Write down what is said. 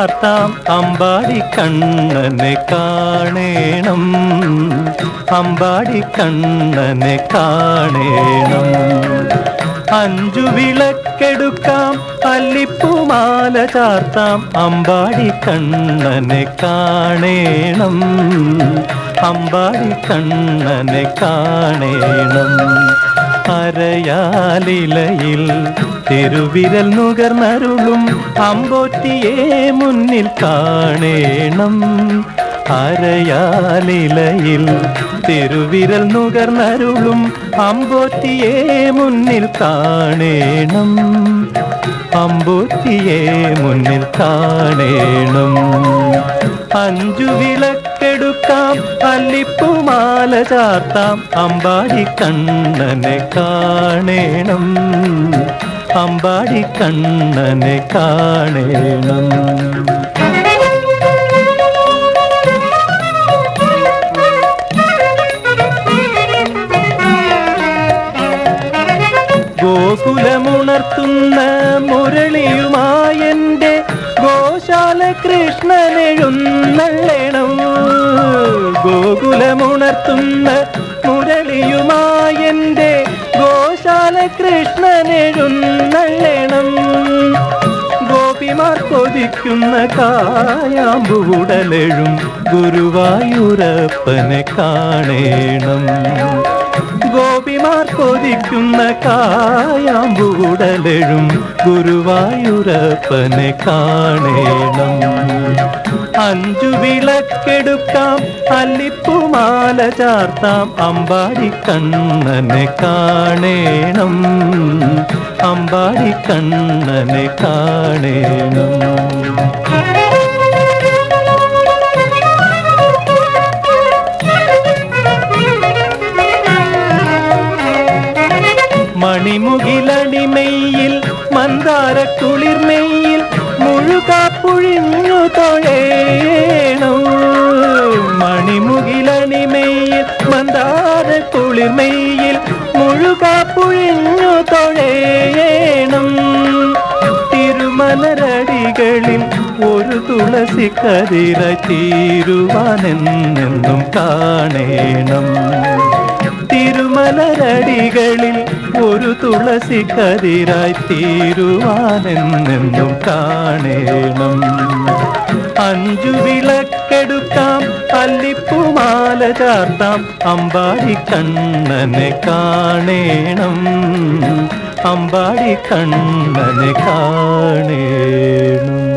ചാർത്താം അമ്പാടി കണ്ണനെ കാണേണം, അമ്പാടി കണ്ണനെ കാണേണം. അഞ്ചു വിളക്കെടുക്കാം അല്ലിപ്പൂമാല ചാർത്താം അമ്പാടി കണ്ണനെ കാണേണം, അമ്പാടി കണ്ണനെ കാണേണം. അരയാലിലയിൽ തിരുവിരൽ നുകർന്നരുളും അമ്പോറ്റിയെ മുന്നിൽ കാണേണം, അരയാലിലയിൽ തിരുവിരൽ നുകർന്നരുളും അമ്പോറ്റിയെ മുന്നിൽ കാണേണം, അമ്പോറ്റിയെ മുന്നിൽ കാണേണം. അഞ്ചു വിളക്കെടുക്കാം അല്ലിപ്പൂമാല ചാർത്താം അമ്പാടി കണ്ണനെ കാണേണം, അമ്പാടി കണ്ണനെ കാണേണം. ഗോകുലമുണർത്തുന്ന മുരളിയുമായെൻ്റെ ഗോശാല കൃഷ്ണനെഴുന്നള്ളണം, ഗോകുലമുണർത്തുന്ന മുരളിയുമായെൻ്റെ ഗോശാല കൃഷ്ണനെഴുന്നള്ളണം. ഗോപിമാർ കൊതിക്കുന്ന കായാമ്പുടലെഴും ഗുരുവായൂരപ്പനെ കാണേണം, ഗോപിമാർ കൊതിക്കുന്ന കായാമ്പുടലെഴും ഗുരുവായൂരപ്പനെ കാണേണം. അഞ്ചു വിളക്കെടുക്കാം അല്ലിപ്പൂമാല ചാർത്താം അമ്പാടി കണ്ണനെ കാണേണം, അമ്പാടി കണ്ണനെ കാണേണം. മണിമുകിലണിമെയ്യിൽ മന്ദാര കുളിർമെയ്യിൽ മുഴുകാപ്പൊഴിഞ്ഞു തൊഴേണം, മണിമുകിലണിമെയ്യിൽ മന്ദാര കുളിർമെയ്യിൽ മുഴുകാപ്പൊഴിഞ്ഞു തൊഴേണം. തിരുമലരടികളിൽ ഒരു തുളസി കതിര തീരുവാനെന്നെന്നും കാണേണം, തിരുമലരടികളിൽ ഒരു തുളസി കതിരായി തീരുവാനെന്നെന്നും കാണേണം. അഞ്ചു വിളക്കെടുക്കാം അല്ലിപ്പൂമാല ചാർത്താം അമ്പാടി കണ്ണനെ കാണേണം, അമ്പാടി കണ്ണനെ കാണേണം.